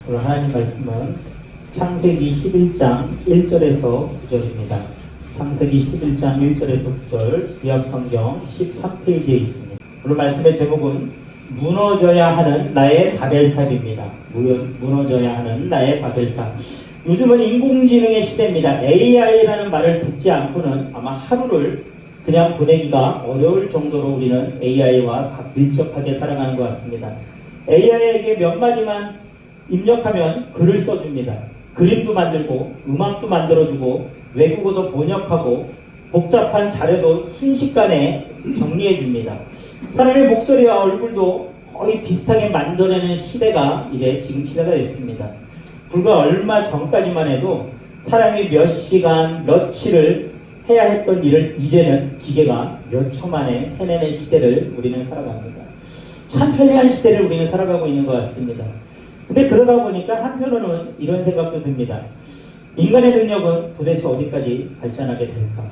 오늘 하나님 말씀은 창세기 11장 1절에서 9절입니다. 창세기 11장 1절에서 9절 구약성경 13페이지에 있습니다. 오늘 말씀의 제목은 무너져야 하는 나의 바벨탑입니다. 무너져야 하는 나의 바벨탑. 요즘은 인공지능의 시대입니다. AI라는 말을 듣지 않고는 아마 하루를 그냥 보내기가 어려울 정도로 우리는 AI와 밀접하게 살아가는 것 같습니다. AI에게 몇 마디만 입력하면 글을 써줍니다. 그림도 만들고 음악도 만들어주고 외국어도 번역하고 복잡한 자료도 순식간에 정리해줍니다. 사람의 목소리와 얼굴도 거의 비슷하게 만들어내는 시대가 이제 지금 시대가 됐습니다. 불과 얼마 전까지만 해도 사람이 몇 시간, 며칠을 해야 했던 일을 이제는 기계가 몇 초 만에 해내는 시대를 우리는 살아갑니다. 참 편리한 시대를 우리는 살아가고 있는 것 같습니다. 근데 그러다 보니까 한편으로는 이런 생각도 듭니다. 인간의 능력은 도대체 어디까지 발전하게 될까?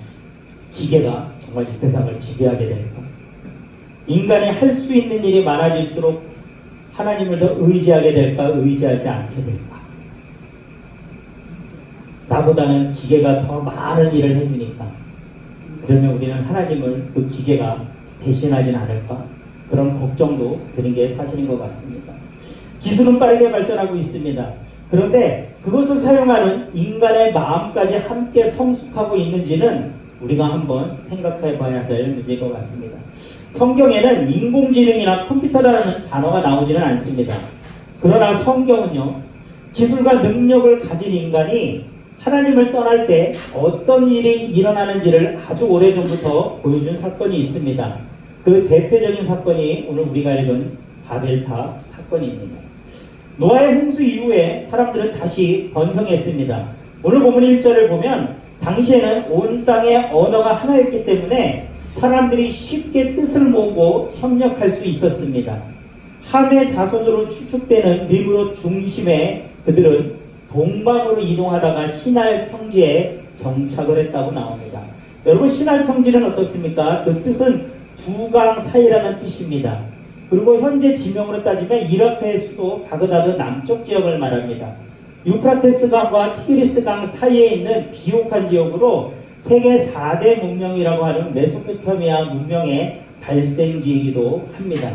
기계가 정말 이 세상을 지배하게 될까? 인간이 할 수 있는 일이 많아질수록 하나님을 더 의지하게 될까? 의지하지 않게 될까? 나보다는 기계가 더 많은 일을 해주니까 그러면 우리는 하나님을 그 기계가 대신하진 않을까? 그런 걱정도 드는 게 사실인 것 같습니다. 기술은 빠르게 발전하고 있습니다. 그런데 그것을 사용하는 인간의 마음까지 함께 성숙하고 있는지는 우리가 한번 생각해 봐야 될 문제인 것 같습니다. 성경에는 인공지능이나 컴퓨터라는 단어가 나오지는 않습니다. 그러나 성경은요, 기술과 능력을 가진 인간이 하나님을 떠날 때 어떤 일이 일어나는지를 아주 오래전부터 보여준 사건이 있습니다. 그 대표적인 사건이 오늘 우리가 읽은 바벨탑 사건입니다. 노아의 홍수 이후에 사람들은 다시 번성했습니다. 오늘 본문 1절을 보면 당시에는 온 땅의 언어가 하나였기 때문에 사람들이 쉽게 뜻을 모으고 협력할 수 있었습니다. 함의 자손으로 추측되는 리브롯 중심에 그들은 동방으로 이동하다가 시날 평지에 정착을 했다고 나옵니다. 여러분, 시날 평지는 어떻습니까? 그 뜻은 두 강 사이라는 뜻입니다. 그리고 현재 지명으로 따지면 이라크의 수도 바그다드 남쪽 지역을 말합니다. 유프라테스 강과 티그리스 강 사이에 있는 비옥한 지역으로 세계 4대 문명이라고 하는 메소포타미아 문명의 발생지이기도 합니다.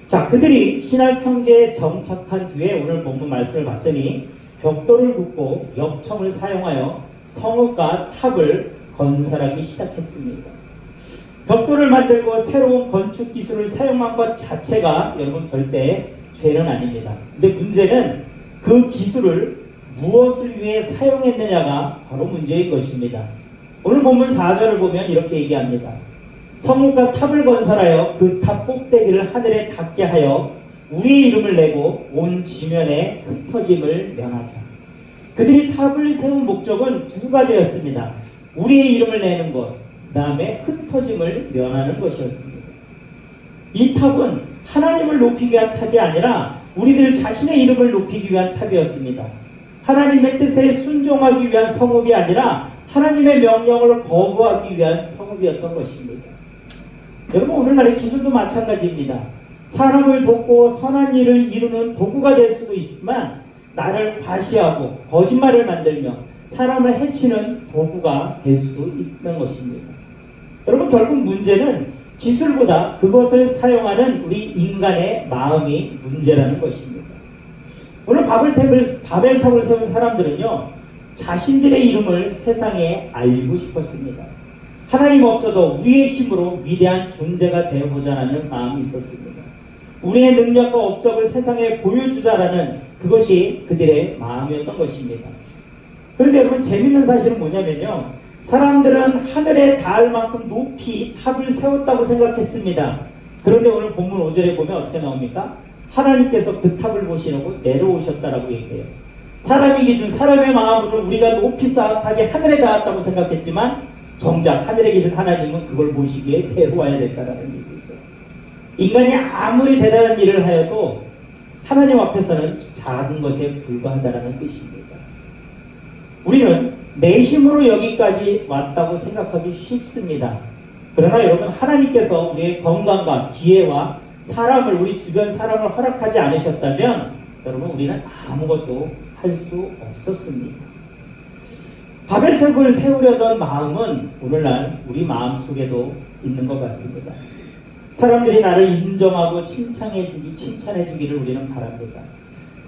자, 그들이 시날 평지에 정착한 뒤에 오늘 본문 말씀을 봤더니 벽돌을 굽고 역청을 사용하여 성읍과 탑을 건설하기 시작했습니다. 벽돌을 만들고 새로운 건축 기술을 사용한 것 자체가 여러분 절대 죄는 아닙니다. 근데 문제는 그 기술을 무엇을 위해 사용했느냐가 바로 문제인 것입니다. 오늘 본문 4절을 보면 이렇게 얘기합니다. 성읍과 탑을 건설하여 그 탑 꼭대기를 하늘에 닿게 하여 우리의 이름을 내고 온 지면에 흩어짐을 면하자. 그들이 탑을 세운 목적은 두 가지였습니다. 우리의 이름을 내는 것, 그 다음에 흩어짐을 면하는 것이었습니다. 이 탑은 하나님을 높이기 위한 탑이 아니라 우리들 자신의 이름을 높이기 위한 탑이었습니다. 하나님의 뜻에 순종하기 위한 성읍이 아니라 하나님의 명령을 거부하기 위한 성읍이었던 것입니다. 여러분, 오늘날의 기술도 마찬가지입니다. 사람을 돕고 선한 일을 이루는 도구가 될 수도 있지만 나를 과시하고 거짓말을 만들며 사람을 해치는 도구가 될 수도 있는 것입니다. 여러분, 결국 문제는 기술보다 그것을 사용하는 우리 인간의 마음이 문제라는 것입니다. 오늘 바벨탑을 세운 사람들은요, 자신들의 이름을 세상에 알리고 싶었습니다. 하나님 없어도 우리의 힘으로 위대한 존재가 되어보자라는 마음이 있었습니다. 우리의 능력과 업적을 세상에 보여주자라는 그것이 그들의 마음이었던 것입니다. 그런데 여러분, 재밌는 사실은 뭐냐면요, 사람들은 하늘에 닿을 만큼 높이 탑을 세웠다고 생각했습니다. 그런데 오늘 본문 5절에 보면 어떻게 나옵니까? 하나님께서 그 탑을 보시려고 내려오셨다라고 얘기해요. 사람이 기준, 사람의 마음으로 우리가 높이 쌓은 탑이 하늘에 닿았다고 생각했지만 정작 하늘에 계신 하나님은 그걸 보시기에 내려와야 됐다라는 얘기죠. 인간이 아무리 대단한 일을 하여도 하나님 앞에서는 작은 것에 불과하다라는 뜻입니다. 우리는 내 힘으로 여기까지 왔다고 생각하기 쉽습니다. 그러나 여러분, 하나님께서 우리의 건강과 기회와 사람을, 우리 주변 사람을 허락하지 않으셨다면 여러분 우리는 아무것도 할 수 없었습니다. 바벨탑을 세우려던 마음은 오늘날 우리 마음속에도 있는 것 같습니다. 사람들이 나를 인정하고 칭찬해 주기를 우리는 바랍니다.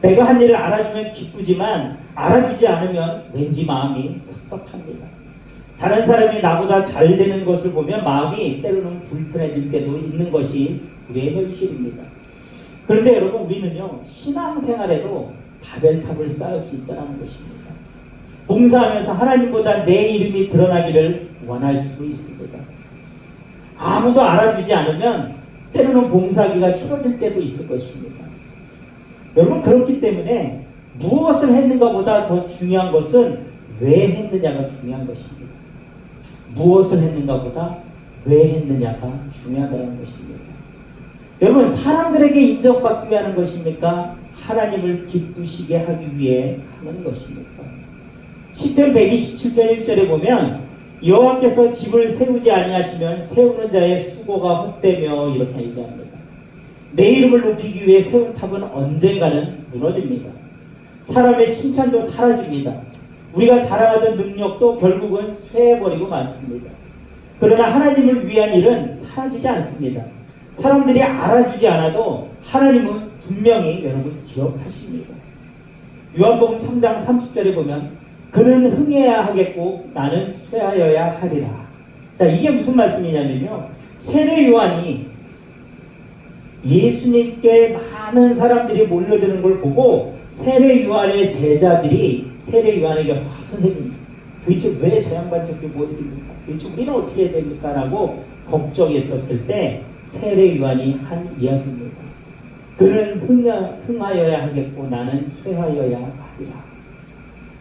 내가 한 일을 알아주면 기쁘지만 알아주지 않으면 왠지 마음이 섭섭합니다. 다른 사람이 나보다 잘 되는 것을 보면 마음이 때로는 불편해질 때도 있는 것이 우리의 현실입니다. 그런데 여러분 우리는요 신앙생활에도 바벨탑을 쌓을 수 있다는 것입니다. 봉사하면서 하나님보다 내 이름이 드러나기를 원할 수도 있습니다. 아무도 알아주지 않으면 때로는 봉사하기가 싫어질 때도 있을 것입니다. 여러분 그렇기 때문에 무엇을 했는가보다 더 중요한 것은 왜 했느냐가 중요한 것입니다. 무엇을 했는가보다 왜 했느냐가 중요하다는 것입니다. 여러분 사람들에게 인정받기 위해 하는 것입니까? 하나님을 기쁘시게 하기 위해 하는 것입니까? 시편 127편 1절에 보면 여호와께서 집을 세우지 아니하시면 세우는 자의 수고가 헛되며 이렇게 얘기합니다. 내 이름을 높이기 위해 세운 탑은 언젠가는 무너집니다. 사람의 칭찬도 사라집니다. 우리가 자랑하던 능력도 결국은 쇠해버리고 말습니다. 그러나 하나님을 위한 일은 사라지지 않습니다. 사람들이 알아주지 않아도 하나님은 분명히 여러분 기억하십니다. 요한복음 3장 30절에 보면 그는 흥해야 하겠고 나는 쇠하여야 하리라. 자, 이게 무슨 말씀이냐면요. 세례 요한이 예수님께 많은 사람들이 몰려드는 걸 보고 세례 요한의 제자들이 세례 요한에게 와서 선생님 도대체 왜 저 양반 저렇게 모여듭니까? 도대체 우리는 어떻게 해야 됩니까? 라고 걱정했었을 때 세례 요한이 한 이야기입니다. 그는 흥하여야 하겠고 나는 쇠하여야 하리라.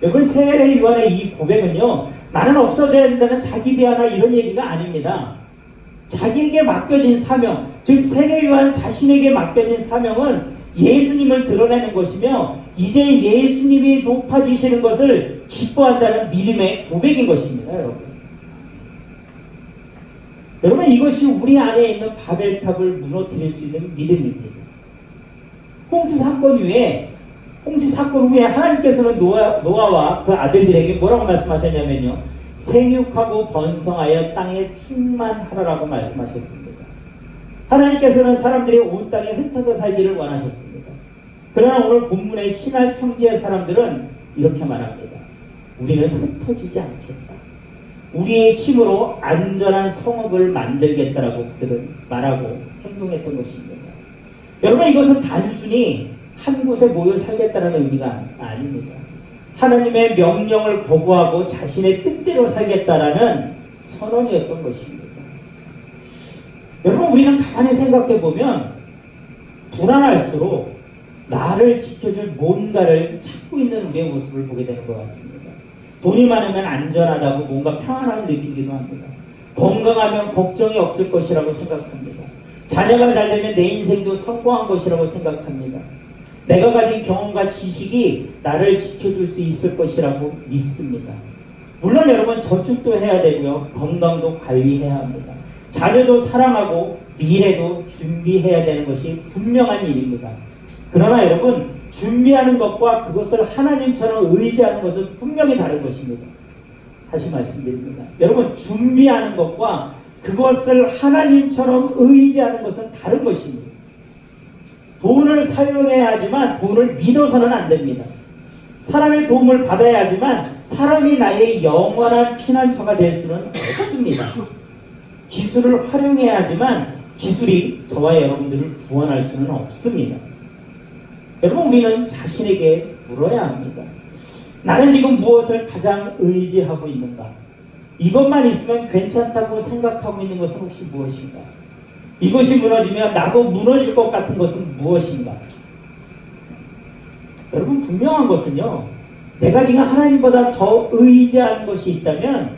여러분 세례 요한의 이 고백은요 나는 없어져야 된다는 자기 비하나 이런 얘기가 아닙니다. 자기에게 맡겨진 사명, 즉 세례 요한 자신에게 맡겨진 사명은 예수님을 드러내는 것이며 이제 예수님이 높아지시는 것을 기뻐한다는 믿음의 고백인 것입니다. 여러분 이것이 우리 안에 있는 바벨탑을 무너뜨릴 수 있는 믿음입니다. 홍수 사건 후에 하나님께서는 노아와 그 아들들에게 뭐라고 말씀하셨냐면요. 생육하고 번성하여 땅에 충만하라고 말씀하셨습니다. 하나님께서는 사람들이 온 땅에 흩어져 살기를 원하셨습니다. 그러나 오늘 본문의 신할 평지의 사람들은 이렇게 말합니다. 우리는 흩어지지 않겠다. 우리의 힘으로 안전한 성읍을 만들겠다라고 그들은 말하고 행동했던 것입니다. 여러분 이것은 단순히 한 곳에 모여 살겠다는 의미가 아닙니다. 하나님의 명령을 거부하고 자신의 뜻대로 살겠다라는 선언이었던 것입니다. 여러분 우리는 가만히 생각해 보면 불안할수록 나를 지켜줄 뭔가를 찾고 있는 우리의 모습을 보게 되는 것 같습니다. 돈이 많으면 안전하다고 뭔가 평안함을 느끼기도 합니다. 건강하면 걱정이 없을 것이라고 생각합니다. 자녀가 잘 되면 내 인생도 성공한 것이라고 생각합니다. 내가 가진 경험과 지식이 나를 지켜줄 수 있을 것이라고 믿습니다. 물론 여러분 저축도 해야 되고요. 건강도 관리해야 합니다. 자녀도 사랑하고 미래도 준비해야 되는 것이 분명한 일입니다. 그러나 여러분 준비하는 것과 그것을 하나님처럼 의지하는 것은 분명히 다른 것입니다. 다시 말씀드립니다. 여러분 준비하는 것과 그것을 하나님처럼 의지하는 것은 다른 것입니다. 돈을 사용해야 하지만 돈을 믿어서는 안 됩니다. 사람의 도움을 받아야 하지만 사람이 나의 영원한 피난처가 될 수는 없습니다. 기술을 활용해야 하지만 기술이 저와 여러분들을 구원할 수는 없습니다. 여러분 우리는 자신에게 물어야 합니다. 나는 지금 무엇을 가장 의지하고 있는가? 이것만 있으면 괜찮다고 생각하고 있는 것은 혹시 무엇인가? 이것이 무너지면 나도 무너질 것 같은 것은 무엇인가? 여러분 분명한 것은요. 내가 지금 하나님보다 더 의지하는 것이 있다면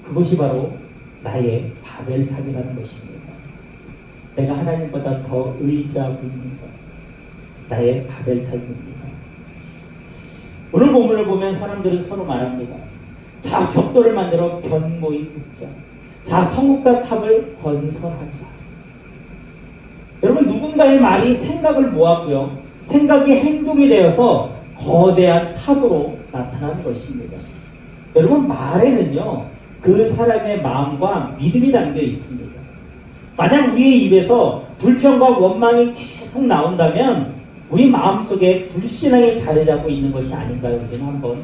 그것이 바로 나의 바벨탑이라는 것입니다. 내가 하나님보다 더 의지하고 있는 것. 나의 바벨탑입니다. 오늘 본문을 보면 사람들은 서로 말합니다. 자 벽돌을 만들어 견고히 굽자. 자 성읍과 탑을 건설하자. 여러분 누군가의 말이 생각을 모았고요. 생각이 행동이 되어서 거대한 탑으로 나타나는 것입니다. 여러분, 말에는요, 그 사람의 마음과 믿음이 담겨 있습니다. 만약 우리의 입에서 불평과 원망이 계속 나온다면 우리 마음속에 불신앙이 자리 잡고 있는 것이 아닌가요? 우리는 한번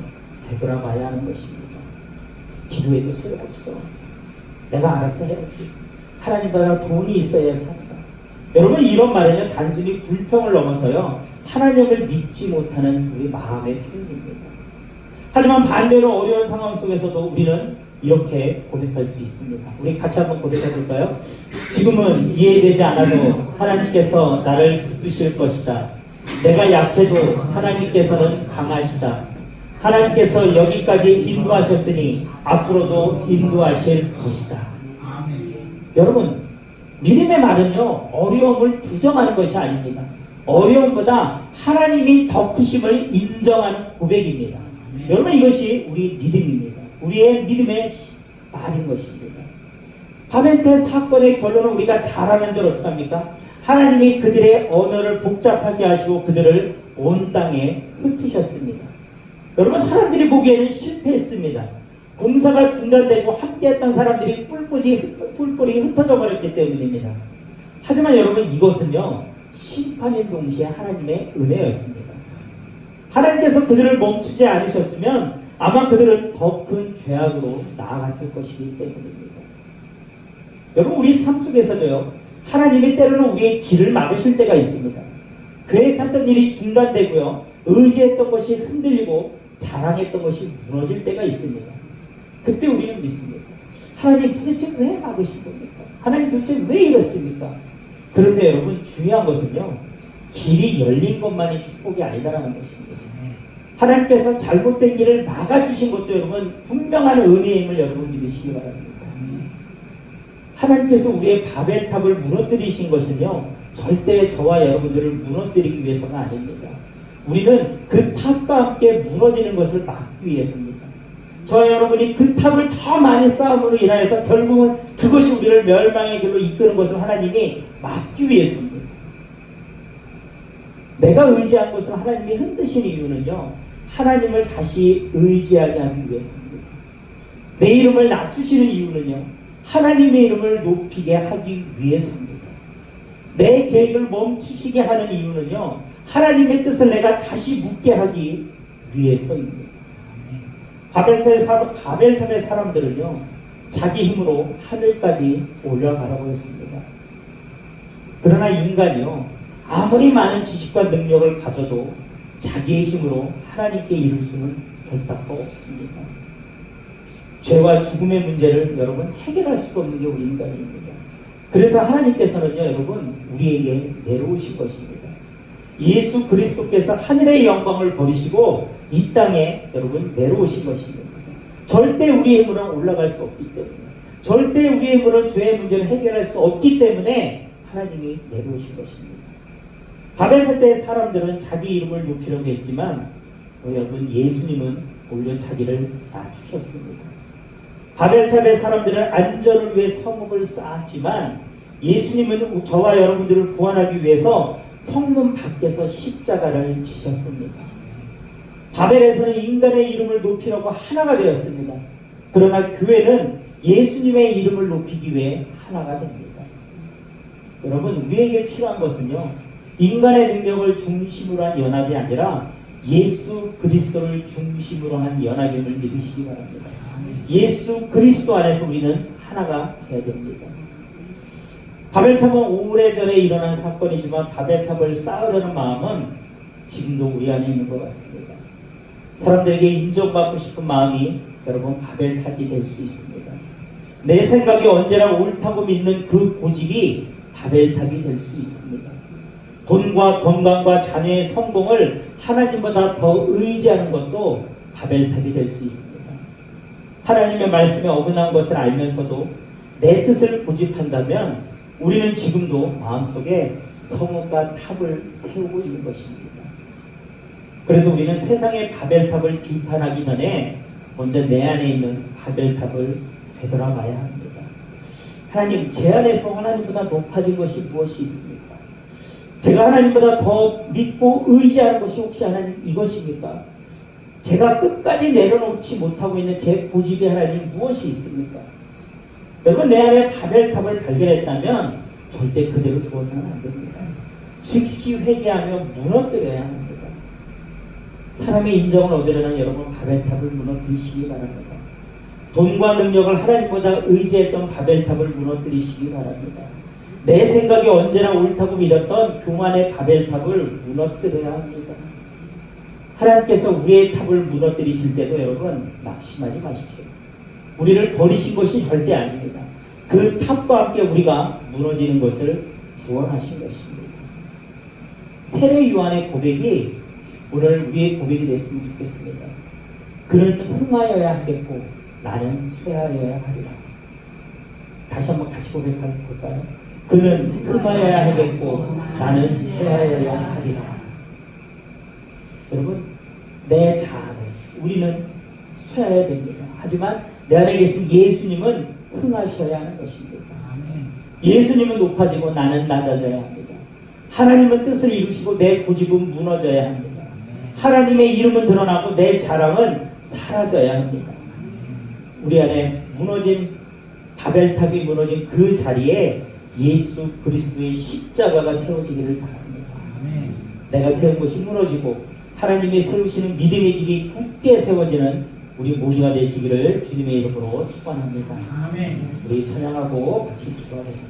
되돌아봐야 하는 것입니다. 기도해도 소용없어. 내가 알아서 해야지. 하나님 나라 돈이 있어야 산다. 여러분, 이런 말은요, 단순히 불평을 넘어서요, 하나님을 믿지 못하는 우리 마음의 표현입니다. 하지만 반대로 어려운 상황 속에서도 우리는 이렇게 고백할 수 있습니다. 우리 같이 한번 고백해 볼까요? 지금은 이해되지 않아도 하나님께서 나를 붙드실 것이다. 내가 약해도 하나님께서는 강하시다. 하나님께서 여기까지 인도하셨으니 앞으로도 인도하실 것이다. 여러분, 믿음의 말은요, 어려움을 부정하는 것이 아닙니다. 어려움보다 하나님이 더 크심을 인정하는 고백입니다. 여러분, 이것이 우리 믿음입니다. 우리의 믿음의 말인 것입니다. 바벨탑 사건의 결론은 우리가 잘 아는 대로 어떡합니까? 하나님이 그들의 언어를 복잡하게 하시고 그들을 온 땅에 흩으셨습니다. 여러분, 사람들이 보기에는 실패했습니다. 공사가 중단되고 함께했던 사람들이 뿔뿔이 흩어져 버렸기 때문입니다. 하지만 여러분, 이것은요, 심판인 동시에 하나님의 은혜였습니다. 하나님께서 그들을 멈추지 않으셨으면 아마 그들은 더 큰 죄악으로 나아갔을 것이기 때문입니다. 여러분, 우리 삶 속에서도요, 하나님이 때로는 우리의 길을 막으실 때가 있습니다. 계획했던 일이 중단되고요, 의지했던 것이 흔들리고 자랑했던 것이 무너질 때가 있습니다. 그때 우리는 믿습니다. 하나님 도대체 왜 막으신 겁니까? 하나님 도대체 왜 이렇습니까? 그런데 여러분, 중요한 것은요, 길이 열린 것만이 축복이 아니다라는 것입니다. 하나님께서 잘못된 길을 막아주신 것도 여러분 분명한 은혜임을 여러분 믿으시기 바랍니다. 하나님께서 우리의 바벨탑을 무너뜨리신 것은요, 절대 저와 여러분들을 무너뜨리기 위해서는 아닙니다. 우리는 그 탑과 함께 무너지는 것을 막기 위해서입니다. 저와 여러분이 그 탑을 더 많이 쌓음으로 인하여서 결국은 그것이 우리를 멸망의 길로 이끄는 것을 하나님이 막기 위해서입니다. 내가 의지한 것을 하나님이 흔드신 이유는요, 하나님을 다시 의지하게 하기 위해서입니다. 내 이름을 낮추시는 이유는요, 하나님의 이름을 높이게 하기 위해서입니다. 내 계획을 멈추시게 하는 이유는요, 하나님의 뜻을 내가 다시 묻게 하기 위해서입니다. 바벨탑의 사람들은요, 자기 힘으로 하늘까지 올라가라고 했습니다. 그러나 인간이요, 아무리 많은 지식과 능력을 가져도 자기의 힘으로 하나님께 이룰 수는 결단코 없습니다. 죄와 죽음의 문제를 여러분 해결할 수가 없는 게 우리 인간입니다. 그래서 하나님께서는요, 여러분 우리에게 내려오신 것입니다. 예수 그리스도께서 하늘의 영광을 버리시고 이 땅에 여러분 내려오신 것입니다. 절대 우리의 힘으로는 올라갈 수 없기 때문에, 절대 우리의 힘으로는 죄의 문제를 해결할 수 없기 때문에 하나님이 내려오신 것입니다. 바벨탑의 사람들은 자기 이름을 높이려고 했지만 여러분, 예수님은 오히려 자기를 낮추셨습니다. 바벨탑의 사람들은 안전을 위해 성읍을 쌓았지만 예수님은 저와 여러분들을 구원하기 위해서 성문 밖에서 십자가를 지셨습니다. 바벨에서는 인간의 이름을 높이려고 하나가 되었습니다. 그러나 교회는 예수님의 이름을 높이기 위해 하나가 됩니다. 여러분, 우리에게 필요한 것은요, 인간의 능력을 중심으로 한 연합이 아니라 예수 그리스도를 중심으로 한 연합임을 믿으시기 바랍니다. 예수 그리스도 안에서 우리는 하나가 되어야 됩니다. 바벨탑은 오래전에 일어난 사건이지만 바벨탑을 쌓으려는 마음은 지금도 우리 안에 있는 것 같습니다. 사람들에게 인정받고 싶은 마음이 여러분 바벨탑이 될 수 있습니다. 내 생각이 언제나 옳다고 믿는 그 고집이 바벨탑이 될 수 있습니다. 돈과 건강과 자녀의 성공을 하나님보다 더 의지하는 것도 바벨탑이 될 수 있습니다. 하나님의 말씀에 어긋난 것을 알면서도 내 뜻을 고집한다면 우리는 지금도 마음속에 성읍과 탑을 세우고 있는 것입니다. 그래서 우리는 세상의 바벨탑을 비판하기 전에 먼저 내 안에 있는 바벨탑을 되돌아봐야 합니다. 하나님, 제 안에서 하나님보다 높아진 것이 무엇이 있습니까? 제가 하나님보다 더 믿고 의지하는 것이 혹시 하나님 이것입니까? 제가 끝까지 내려놓지 못하고 있는 제 고집의 하나님 무엇이 있습니까? 여러분, 내 안에 바벨탑을 발견했다면 절대 그대로 두어서는 안 됩니다. 즉시 회개하며 무너뜨려야 합니다. 사람의 인정을 얻으려는 여러분, 바벨탑을 무너뜨리시기 바랍니다. 돈과 능력을 하나님보다 의지했던 바벨탑을 무너뜨리시기 바랍니다. 내 생각이 언제나 옳다고 믿었던 교만의 바벨탑을 무너뜨려야 합니다. 하나님께서 우리의 탑을 무너뜨리실 때도 여러분, 낙심하지 마십시오. 우리를 버리신 것이 절대 아닙니다. 그 탑과 함께 우리가 무너지는 것을 구원하신 것입니다. 세례 요한의 고백이 오늘 우리의 고백이 됐으면 좋겠습니다. 그는 흥하여야 하겠고 나는 쇠하여야 하리라. 다시 한번 같이 고백해볼까요? 그는 흥하여야 하겠고 나는 쇠하여야 하리라. 여러분, 내 자아는 우리는 쇠해야 됩니다. 하지만 내 안에 계신 예수님은 흥하셔야 하는 것입니다. 예수님은 높아지고 나는 낮아져야 합니다. 하나님은 뜻을 이루시고 내 고집은 무너져야 합니다. 하나님의 이름은 드러나고 내 자랑은 사라져야 합니다. 우리 안에 무너진 바벨탑이 무너진 그 자리에 예수 그리스도의 십자가가 세워지기를 바랍니다. 내가 세운 것이 무너지고 하나님이 세우시는 믿음의 길이 굳게 세워지는 우리 모두가 되시기를 주님의 이름으로 축원합니다. 우리 찬양하고 같이 기도하겠습니다.